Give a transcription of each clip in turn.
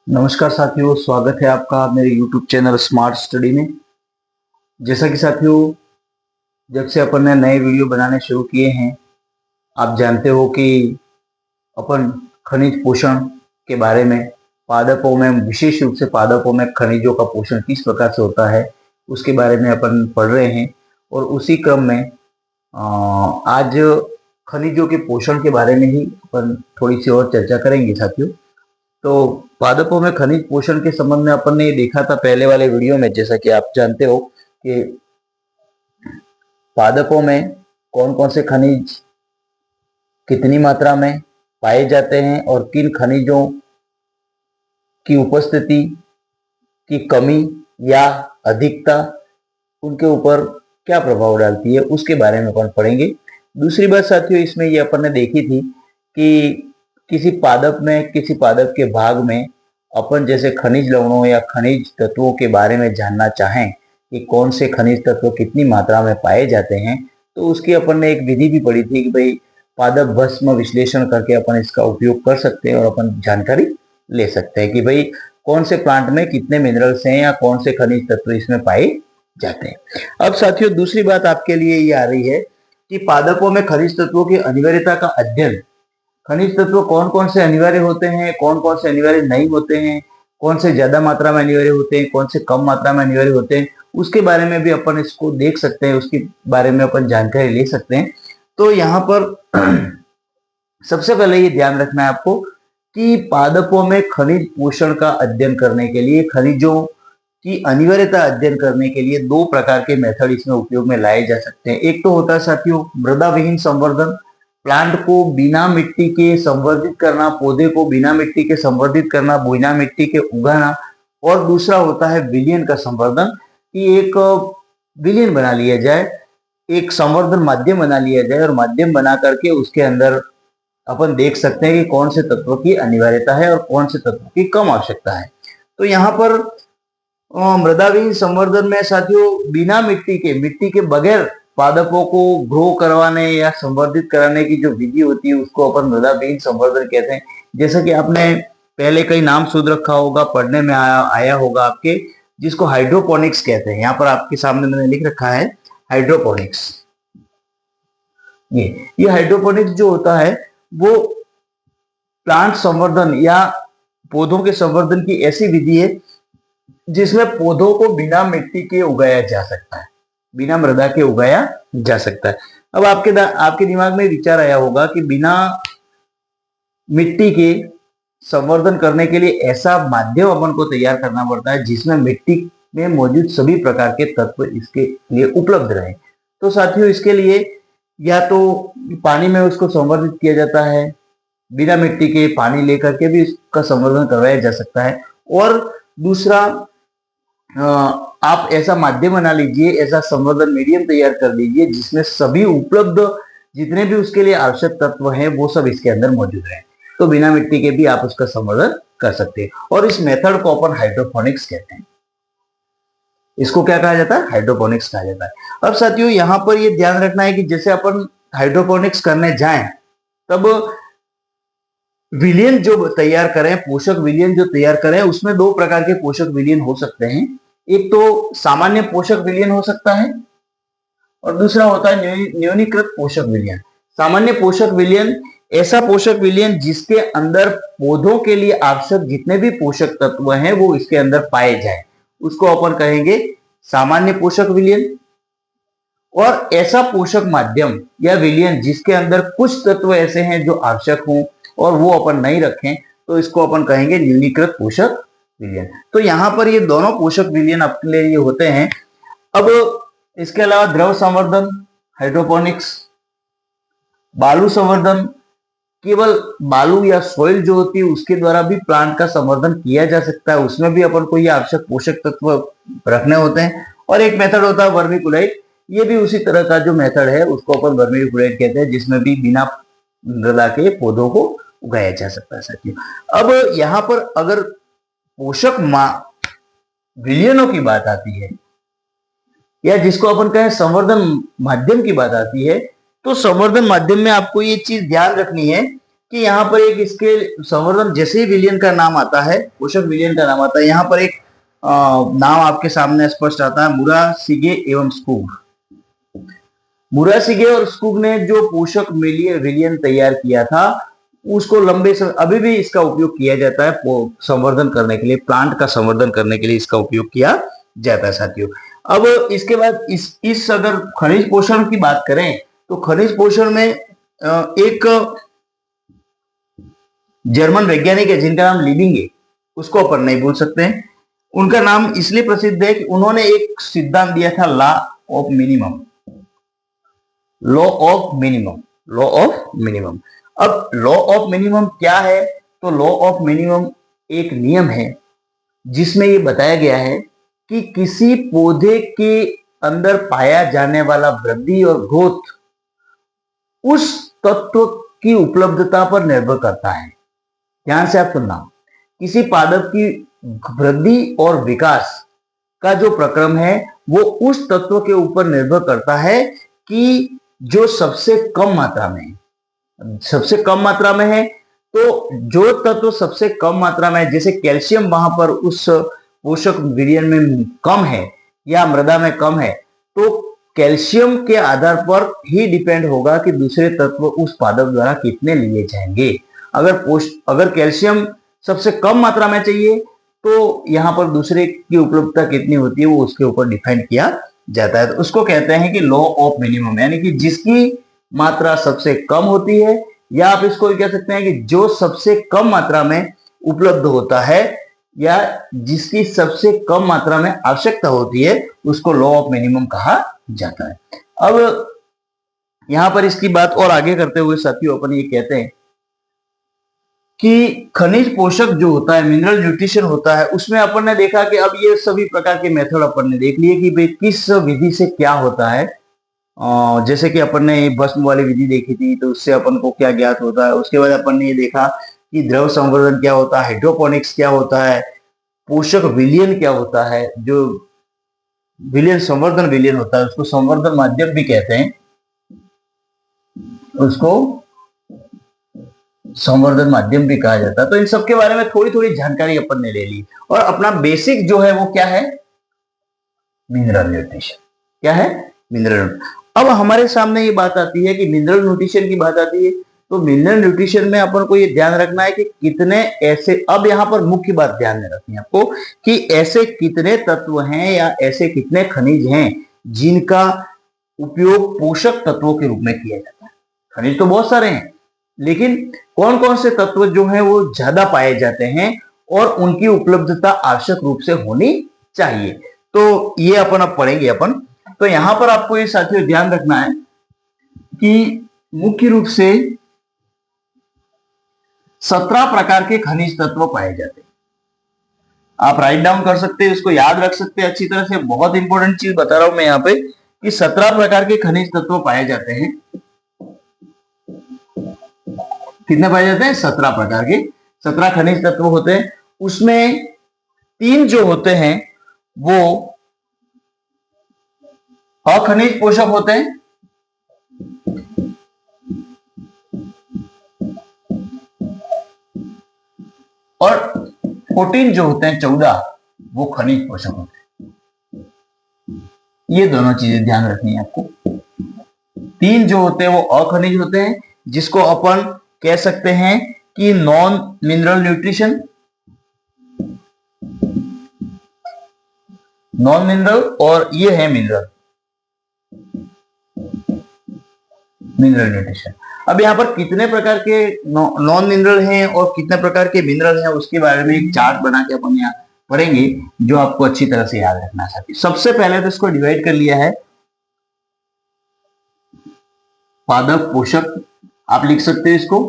नमस्कार साथियों, स्वागत है आपका मेरे YouTube चैनल स्मार्ट स्टडी में। जैसा कि साथियों, जब से अपन ने नए वीडियो बनाने शुरू किए हैं, आप जानते हो कि अपन खनिज पोषण के बारे में, पादपों में, विशेष रूप से पादपों में खनिजों का पोषण किस प्रकार से होता है उसके बारे में अपन पढ़ रहे हैं। और उसी क्रम में आज खनिजों के पोषण के बारे में ही अपन थोड़ी सी और चर्चा करेंगे साथियों। तो पादपों में खनिज पोषण के संबंध में अपन ने ये देखा था पहले वाले वीडियो में। जैसा कि आप जानते हो कि पादपों में कौन कौन से खनिज कितनी मात्रा में पाए जाते हैं और किन खनिजों की उपस्थिति की कमी या अधिकता उनके ऊपर क्या प्रभाव डालती है, उसके बारे में अपन पढ़ेंगे। दूसरी बात साथियों, इसमें ये अपन ने देखी थी कि किसी पादप के भाग में अपन जैसे खनिज लवणों या खनिज तत्वों के बारे में जानना चाहें कि कौन से खनिज तत्व कितनी मात्रा में पाए जाते हैं, तो उसकी अपन ने एक विधि भी पढ़ी थी कि भाई पादप भस्म विश्लेषण करके अपन इसका उपयोग कर सकते हैं और अपन जानकारी ले सकते हैं कि भाई कौन से प्लांट में कितने मिनरल्स हैं या कौन से खनिज तत्व इसमें पाए जाते हैं। अब साथियों, दूसरी बात आपके लिए ये आ रही है कि पादपों में खनिज तत्वों की अनिवार्यता का अध्ययन, खनिज तत्व कौन कौन से अनिवार्य होते हैं, कौन कौन से अनिवार्य नहीं होते हैं, कौन से ज्यादा मात्रा में अनिवार्य होते हैं, कौन से कम मात्रा में अनिवार्य होते हैं, उसके बारे में भी अपन इसको देख सकते हैं, उसके बारे में अपन जानकारी ले सकते हैं। तो यहाँ पर सबसे पहले ये ध्यान रखना है आपको कि पादपों में खनिज पोषण का अध्ययन करने के लिए, खनिजों की अनिवार्यता अध्ययन करने के लिए दो प्रकार के मेथड इसमें उपयोग में लाए जा सकते हैं। एक तो होता है साथियों मृदा विहीन संवर्धन, प्लांट को बिना मिट्टी के संवर्धित करना, पौधे को बिना मिट्टी के संवर्धित करना, बिना मिट्टी के उगाना। और दूसरा होता है विलयन का संवर्धन, कि एक विलयन बना लिया जाए, एक संवर्धन माध्यम बना लिया जाए और माध्यम बना करके उसके अंदर अपन देख सकते हैं कि कौन से तत्व की अनिवार्यता है और कौन से तत्व की कम आवश्यकता है। तो यहाँ पर मृदा विहीन संवर्धन में साथियों बिना मिट्टी के बगैर पादपों को ग्रो करवाने या संवर्धित कराने की जो विधि होती है उसको अपन मृदा विहीन संवर्धन कहते हैं। जैसा कि आपने पहले कई नाम सुन रखा होगा, पढ़ने में आया होगा आपके, जिसको हाइड्रोपोनिक्स कहते हैं। यहाँ पर आपके सामने मैंने लिख रखा है हाइड्रोपोनिक्स। ये हाइड्रोपोनिक्स जो होता है वो प्लांट संवर्धन या पौधों के संवर्धन की ऐसी विधि है जिसमें पौधों को बिना मिट्टी के उगाया जा सकता है, बिना मृदा के उगाया जा सकता है। अब आपके दिमाग में विचार आया होगा कि बिना मिट्टी के संवर्धन करने के लिए ऐसा माध्यम अपन को तैयार करना पड़ता है जिसमें मिट्टी में मौजूद सभी प्रकार के तत्व इसके लिए उपलब्ध रहे। तो साथियों, इसके लिए या तो पानी में उसको संवर्धित किया जाता है, बिना मिट्टी के पानी लेकर के भी इसका संवर्धन करवाया जा सकता है। और दूसरा, आप ऐसा माध्यम बना लीजिए, ऐसा संवर्धन मीडियम तैयार कर लीजिए जिसमें सभी उपलब्ध जितने भी उसके लिए आवश्यक तत्व हैं वो सब इसके अंदर मौजूद हैं। तो बिना मिट्टी के भी आप उसका संवर्धन कर सकते हैं और इस मेथड को अपन हाइड्रोपोनिक्स कहते हैं। इसको क्या कहा जाता है? हाइड्रोपोनिक्स कहा जाता है। अब साथियों, यहाँ पर ये ध्यान रखना है कि जैसे अपन हाइड्रोपोनिक्स करने जाएं तब विलयन जो तैयार करें, पोषक विलयन जो तैयार करें, उसमें दो प्रकार के पोषक विलयन हो सकते हैं। एक तो सामान्य पोषक विलयन हो सकता है और दूसरा होता है न्यूनीकृत पोषक विलयन। सामान्य पोषक विलयन ऐसा पोषक विलयन जिसके अंदर पौधों के लिए आवश्यक जितने भी पोषक तत्व हैं वो इसके अंदर पाए जाए, उसको अपन कहेंगे सामान्य पोषक विलयन। और ऐसा पोषक माध्यम या विलयन जिसके अंदर कुछ तत्व ऐसे हैं जो आवश्यक हों और वो अपन नहीं रखें, तो इसको अपन कहेंगे न्यूनीकृत पोषक विलयन। तो यहाँ पर ये दोनों पोषक विलयन अपने लिए होते हैं। अब इसके अलावा द्रव संवर्धन, हाइड्रोपोनिक्स, बालू संवर्धन, केवल बालू या सॉइल जो होती है उसके द्वारा भी प्लांट का संवर्धन किया जा सकता है, उसमें भी अपन को ये आवश्यक पोषक तत्व रखने होते हैं। और एक मेथड होता है वर्मीकुलाइट, ये भी उसी तरह का जो मेथड है उसको अपन वर्मीकुलाइट कहते हैं, जिसमें भी बिना मृदा के पौधों को उगाया जा सकता है साथियों। अब यहाँ पर अगर पोषक विलयनों की बात आती है या जिसको अपन कहें संवर्धन माध्यम की बात आती है, तो संवर्धन माध्यम में आपको ये चीज ध्यान रखनी है कि यहाँ पर एक इसके संवर्धन जैसे ही विलियन का नाम आता है, पोषक विलियन का नाम आता है, यहाँ पर एक नाम आपके सामने स्पष्ट आता है, मुरासिगे एवं स्कूग। मुरासिगे और स्कूग ने जो पोषक विलियन तैयार किया था, उसको लंबे समय अभी भी इसका उपयोग किया जाता है संवर्धन करने के लिए, प्लांट का संवर्धन करने के लिए इसका उपयोग किया जाता है साथियों। अब इसके बाद इस अगर खनिज पोषण की बात करें तो खनिज पोषण में एक जर्मन वैज्ञानिक है जिनका नाम लिबिंग है, उसको अपन नहीं भूल सकते हैं। उनका नाम इसलिए प्रसिद्ध है कि उन्होंने एक सिद्धांत दिया था, law of minimum. Law of minimum, law of minimum. अब लॉ ऑफ मिनिमम क्या है? तो लॉ ऑफ मिनिमम एक नियम है जिसमें ये बताया गया है कि किसी पौधे के अंदर पाया जाने वाला वृद्धि और ग्रोथ उस तत्व की उपलब्धता पर निर्भर करता है। ध्यान से आप सुनना, किसी पादप की वृद्धि और विकास का जो प्रक्रम है वो उस तत्व के ऊपर निर्भर करता है कि जो सबसे कम मात्रा में है, सबसे कम मात्रा में है। तो जो तत्व सबसे कम मात्रा में है, जैसे कैल्शियम वहां पर उस पोषक विलियन में कम है या मृदा में कम है, तो कैल्शियम के आधार पर ही डिपेंड होगा कि दूसरे तत्व उस पादप द्वारा कितने लिए जाएंगे। अगर कैल्शियम सबसे कम मात्रा में चाहिए तो यहाँ पर दूसरे की उपलब्धता कितनी होती है वो उसके ऊपर डिफाइन किया जाता है। तो उसको कहते हैं कि लॉ ऑफ मिनिमम, यानी कि जिसकी मात्रा सबसे कम होती है, या आप इसको कह सकते हैं कि जो सबसे कम मात्रा में उपलब्ध होता है या जिसकी सबसे कम मात्रा में आवश्यकता होती है, उसको लॉ ऑफ मिनिमम कहा जाता है। अब यहां पर इसकी बात और आगे करते हुए साथियों अपन ये कहते हैं कि खनिज पोषक जो होता है, मिनरल न्यूट्रिशन होता है, उसमें अपन ने देखा कि अब ये सभी प्रकार के मेथड अपन ने देख लिए कि भाई किस विधि से क्या होता है। जैसे कि अपन ने भस्म वाली विधि देखी थी, तो उससे अपन को क्या ज्ञात होता है। उसके बाद अपन ने ये देखा कि द्रव संवर्धन क्या होता है, हाइड्रोपोनिक्स क्या होता है, पोषक विलियन क्या होता है, जो विलियन संवर्धन विलियन होता है उसको संवर्धन माध्यम भी कहते हैं, उसको संवर्धन माध्यम भी कहा जाता है। तो इन सब के बारे में थोड़ी थोड़ी जानकारी अपन ने ले ली, और अपना बेसिक जो है वो क्या है, मिनरल न्यूट्रिशन। क्या है? मिनरल। अब हमारे सामने ये बात आती है कि मिनरल न्यूट्रिशन की बात आती है, तो मिनरल न्यूट्रिशन में अपन को ये ध्यान रखना है कि कितने ऐसे, अब यहाँ पर मुख्य बात ध्यान में रखनी है आपको कि ऐसे कितने तत्व हैं या ऐसे कितने खनिज हैं जिनका उपयोग पोषक तत्वों के रूप में किया जाता है। खनिज तो बहुत सारे हैं, लेकिन कौन कौन से तत्व जो हैं वो ज्यादा पाए जाते हैं और उनकी उपलब्धता आवश्यक रूप से होनी चाहिए, तो ये अपन अब पढ़ेंगे अपन। तो यहां पर आपको ये साथियों ध्यान रखना है कि मुख्य रूप से 17 प्रकार के खनिज तत्व पाए जाते हैं। आप राइट डाउन कर सकते हैं, उसको याद रख सकते हैं अच्छी तरह से। बहुत इंपॉर्टेंट चीज बता रहा हूं मैं यहाँ पे कि 17 प्रकार के खनिज तत्व पाए जाते हैं। कितने पाए जाते हैं? 17 प्रकार के, 17 खनिज तत्व होते हैं। उसमें 3 जो होते हैं वो अखनिज पोषक होते हैं, और 14 जो होते हैं, 14 वो खनिज पोषक होते हैं। ये दोनों चीजें ध्यान रखनी है आपको। 3 जो होते हैं वो अखनिज होते हैं, जिसको अपन कह सकते हैं कि non mineral nutrition, non mineral, और ये है मिनरल, मिनरल न्यूट्रिशन। अब यहाँ पर कितने प्रकार के नॉन मिनरल हैं और कितने प्रकार के मिनरल हैं उसके बारे में एक चार्ट बना के अपन यहाँ पढ़ेंगे, जो आपको अच्छी तरह से याद रखना चाहिए। सबसे पहले तो इसको डिवाइड कर लिया है पादप पोषक, आप लिख सकते हैं इसको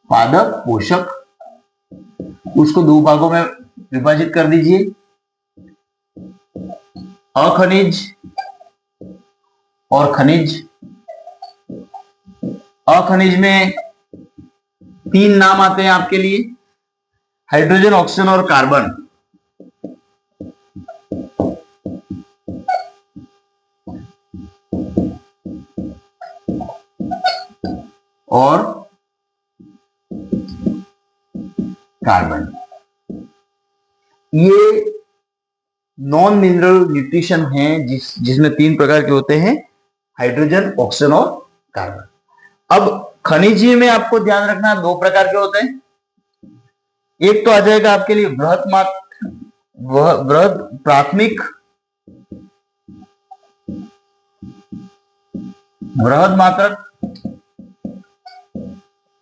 पादप पोषक। उसको 2 भागों में विभाजित कर दीजिए, अखनिज और खनिज। अखनिज में 3 नाम आते हैं आपके लिए, हाइड्रोजन, ऑक्सीजन और कार्बन। और कार्बन। ये नॉन मिनरल न्यूट्रिशन है जिसमें 3 प्रकार के होते हैं, हाइड्रोजन, ऑक्सीजन और कार्बन। अब खनिजीय में आपको ध्यान रखना 2 प्रकार के होते हैं। एक तो आ जाएगा आपके लिए बृहद प्राथमिक बृहद मात्रक,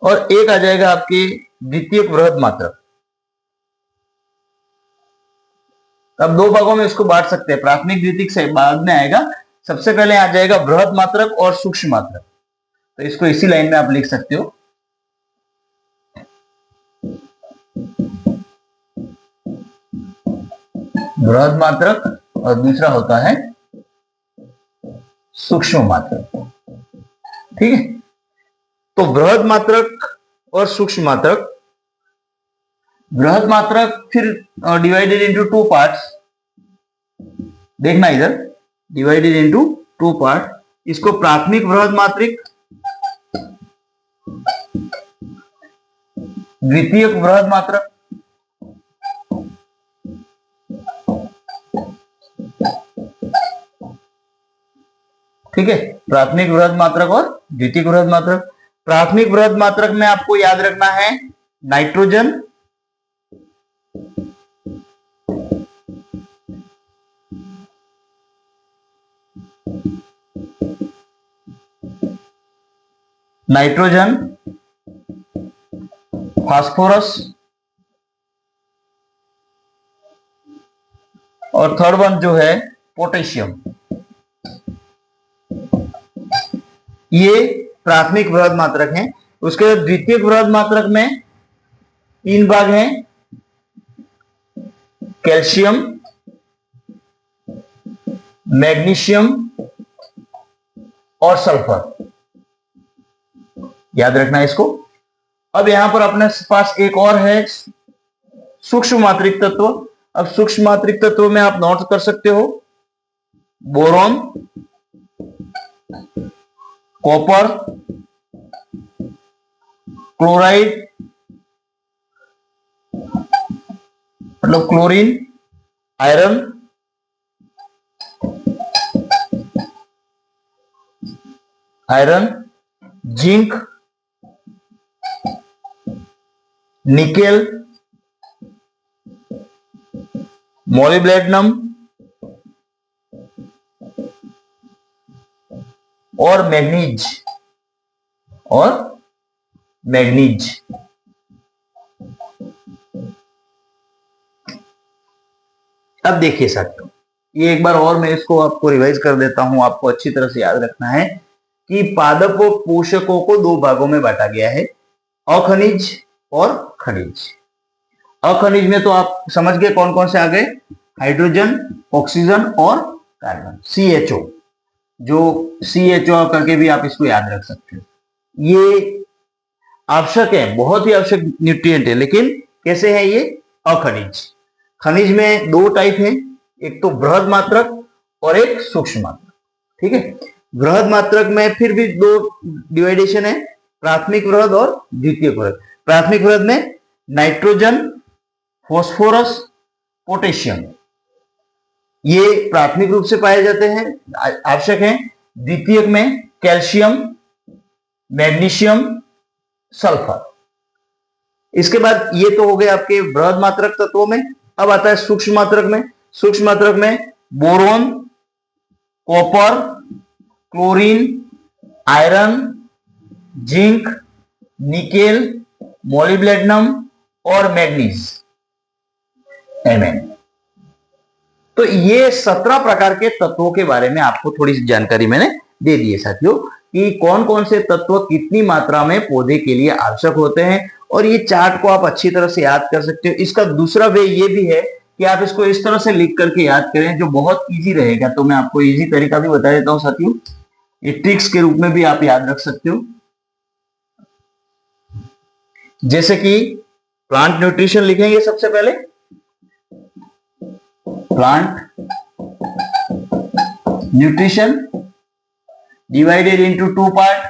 और एक आ जाएगा आपके द्वितीयक बृहद मात्रक। अब 2 भागों में इसको बांट सकते हैं, प्राथमिक द्वितीयक से बाद में आएगा। सबसे पहले आ जाएगा बृहद मात्रक और सूक्ष्म मात्रक, तो इसको इसी लाइन में आप लिख सकते हो। बृहद मात्रक और दूसरा होता है सूक्ष्म मात्रक। ठीक है, तो बृहद मात्रक और सूक्ष्म मात्रक। बृहद मात्रक फिर डिवाइडेड इनटू 2 पार्ट्स। देखना इधर, डिवाइडेड इनटू 2 पार्ट। इसको प्राथमिक बृहद मात्रक, द्वितीयक बृहद मात्रक, ठीक है, प्राथमिक बृहद मात्रक और द्वितीयक बृहद मात्रक। प्राथमिक बृहद मात्रक में आपको याद रखना है नाइट्रोजन, फास्फोरस, और थर्ड वन जो है पोटेशियम। ये प्राथमिक बृहद मात्रक हैं। उसके बाद द्वितीयक बृहद मात्रक में 3 भाग हैं, कैल्शियम, मैग्नीशियम और सल्फर। याद रखना इसको। अब यहां पर अपने पास एक और है सूक्ष्म मात्रिक तत्व। अब सूक्ष्म मात्रिक तत्व में आप नोट कर सकते हो बोरॉन, कॉपर, क्लोराइड मतलब chlorine, iron, zinc, nickel, molybdenum और मैग्नीज। अब देखिए साथियों, ये एक बार और मैं इसको आपको रिवाइज कर देता हूं। आपको अच्छी तरह से याद रखना है कि पादप पोषकों को 2 भागों में बांटा गया है, अखनिज और खनिज। अखनिज में तो आप समझ गए कौन कौन से आ गए, हाइड्रोजन, ऑक्सीजन और कार्बन, CHO। जो CHO करके भी आप इसको याद रख सकते हो। ये आवश्यक है, बहुत ही आवश्यक न्यूट्रिएंट है, लेकिन कैसे है ये अखनिज। खनिज में 2 टाइप है, एक तो बृहद मात्रक और एक सूक्ष्म मात्रक। ठीक है, बृहद मात्रक में फिर भी 2 डिवाइडेशन है, प्राथमिक बृहद और द्वितीयक बृहद। प्राथमिक बृहद में नाइट्रोजन, फास्फोरस, पोटेशियम, ये प्राथमिक रूप से पाए जाते हैं, आवश्यक हैं। द्वितीयक में कैल्शियम, मैग्नीशियम, सल्फर। इसके बाद ये तो हो गए आपके बृहद मात्रक तत्वों में। अब आता है सूक्ष्म मात्रक में। सूक्ष्म मात्रक में boron, copper, chlorine, iron, zinc, nickel, molybdenum और मैग्नीज, Mn। तो ये 17 प्रकार के तत्वों के बारे में आपको थोड़ी सी जानकारी मैंने दे दी है साथियों, कि कौन कौन से तत्व कितनी मात्रा में पौधे के लिए आवश्यक होते हैं। और ये चार्ट को आप अच्छी तरह से याद कर सकते हो। इसका दूसरा वे ये भी है कि आप इसको इस तरह से लिख करके याद करें, जो बहुत इजी रहेगा। तो मैं आपको इजी तरीका भी बता देता हूं साथियों, ये ट्रिक्स के रूप में भी आप याद रख सकते हो। जैसे कि प्लांट न्यूट्रिशन लिखेंगे सबसे पहले, plant nutrition divided into 2 part,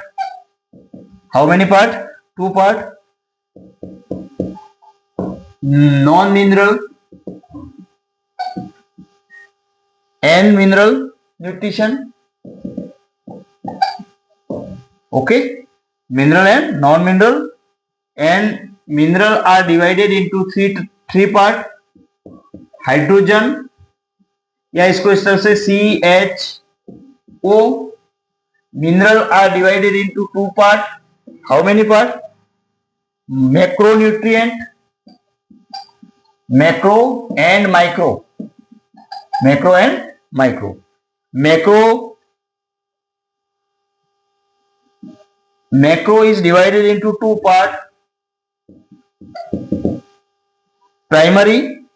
how many part? 2 part. Non-mineral and mineral nutrition. Okay, mineral and non-mineral, and mineral are divided into three part. Hydrogen, या इसको इस तरह से CHO. Mineral are divided into 2 part. How many part? Macronutrient, macro and micro. Macro and micro. Macro is divided into 2 parts. Primary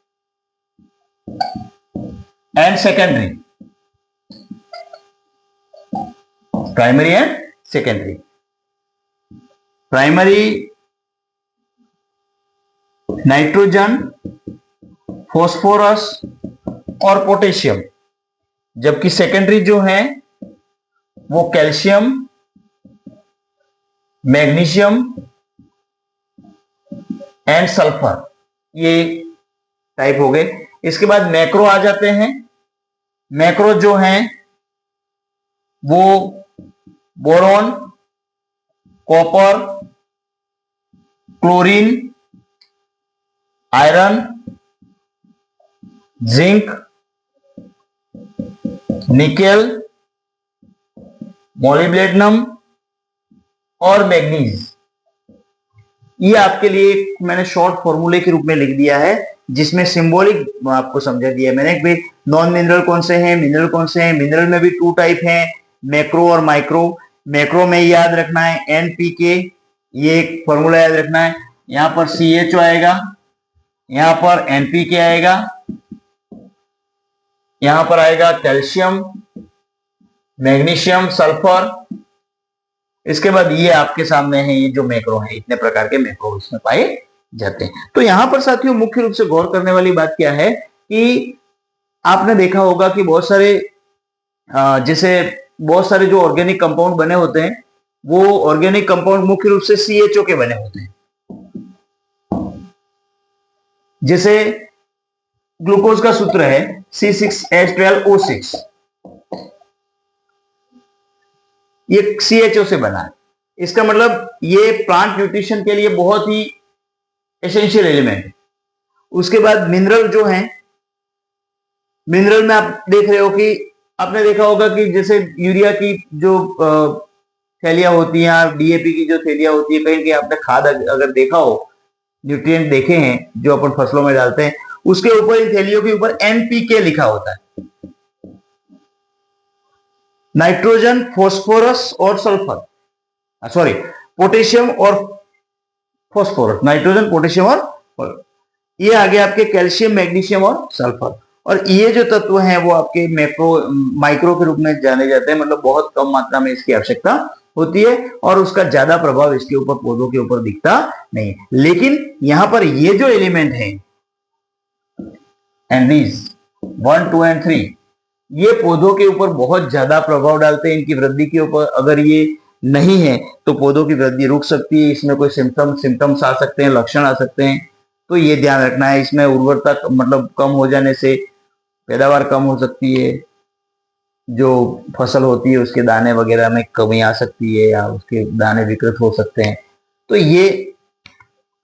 and secondary. Primary and secondary. Primary nitrogen, phosphorus और potassium, जबकि secondary जो है वो calcium, magnesium and sulphur, ये type हो गए. इसके बाद मैक्रो आ जाते हैं. मैक्रो जो हैं वो boron, copper, chlorine, iron, zinc, nickel, molybdenum और मैग्नीज. ये आपके लिए मैंने शॉर्ट फॉर्मूले के रूप में लिख दिया है, जिसमें सिंबॉलिक आपको समझा दिया है मैंने कि नॉन मिनरल कौन से हैं, मिनरल कौन से हैं. मिनरल में भी 2 टाइप हैं, मैक्रो और माइक्रो. मैक्रो में याद रखना है NPK, ये एक फॉर्मूला याद रखना है. यहां पर CHO आएगा, यहां पर NPK आएगा, यहां पर आएगा कैल्शियम, मैग्नीशियम, सल्फर. इसके बाद ये आपके सामने है, ये जो मैक्रो है, इतने प्रकार के मैक्रो इसमें पाए जाते हैं. तो यहां पर साथियों मुख्य रूप से गौर करने वाली बात क्या है कि आपने देखा होगा कि बहुत सारे जो ऑर्गेनिक कंपाउंड बने होते हैं, वो ऑर्गेनिक कंपाउंड मुख्य रूप से CHO के बने होते हैं. जैसे ग्लूकोज का सूत्र है C6H12O6, ये CHO से बना है. इसका मतलब ये प्लांट न्यूट्रिशन के लिए बहुत ही एसेंशियल एलिमेंट है. उसके बाद मिनरल जो है, मिनरल में आप देख रहे हो कि आपने देखा होगा कि जैसे यूरिया की जो थैलियां होती हैं, DAP की जो थैलियां होती है, कहीं आपने खाद अगर देखा हो, न्यूट्रिएंट देखे हैं जो अपन फसलों में डालते हैं, उसके ऊपर, इन थैलियों के ऊपर NPK लिखा होता है. नाइट्रोजन, फॉस्फोरस और सल्फर, सॉरी पोटेशियम और फॉस्फोरस, नाइट्रोजन, पोटेशियम और ये आगे आपके कैल्शियम, मैग्नीशियम और सल्फर. और ये जो तत्व हैं वो आपके माइक्रो के रूप में जाने जाते हैं. मतलब बहुत कम मात्रा में इसकी आवश्यकता होती है और उसका ज्यादा प्रभाव इसके ऊपर, पौधों के ऊपर दिखता नहीं. लेकिन यहां पर ये जो एलिमेंट है एंड दीज 1, 2 एंड 3, ये पौधों के ऊपर बहुत ज्यादा प्रभाव डालते हैं, इनकी वृद्धि के ऊपर. अगर ये नहीं है तो पौधों की वृद्धि रुक सकती है, इसमें कोई सिम्टम्स आ सकते हैं, लक्षण आ सकते हैं. तो ये ध्यान रखना है. इसमें उर्वरता मतलब कम हो जाने से पैदावार कम हो सकती है, जो फसल होती है उसके दाने वगैरह में कमी आ सकती है, या उसके दाने विकृत हो सकते हैं. तो ये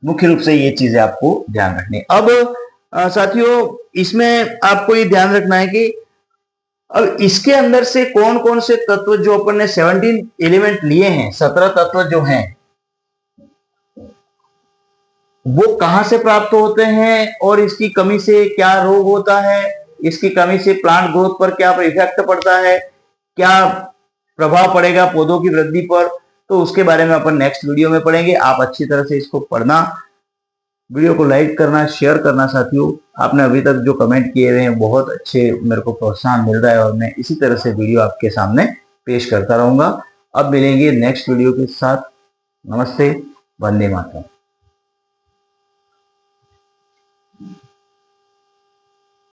मुख्य रूप से ये चीजें आपको ध्यान रखनी है. अब साथियों इसमें आपको ये ध्यान रखना है कि अब इसके अंदर से कौन कौन से तत्व, जो अपन ने 17 एलिमेंट लिए हैं, 17 तत्व जो हैं, वो कहां से प्राप्त होते हैं और इसकी कमी से क्या रोग होता है, इसकी कमी से प्लांट ग्रोथ पर क्या इफेक्ट पड़ता है, क्या प्रभाव पड़ेगा पौधों की वृद्धि पर, तो उसके बारे में अपन नेक्स्ट वीडियो में पढ़ेंगे. आप अच्छी तरह से इसको पढ़ना, वीडियो को लाइक करना, शेयर करना. साथियों आपने अभी तक जो कमेंट किए हुए हैं, बहुत अच्छे मेरे को प्रोत्साहन मिल रहा है और मैं इसी तरह से वीडियो आपके सामने पेश करता रहूंगा. अब मिलेंगे नेक्स्ट वीडियो के साथ. नमस्ते, वंदे मातरम.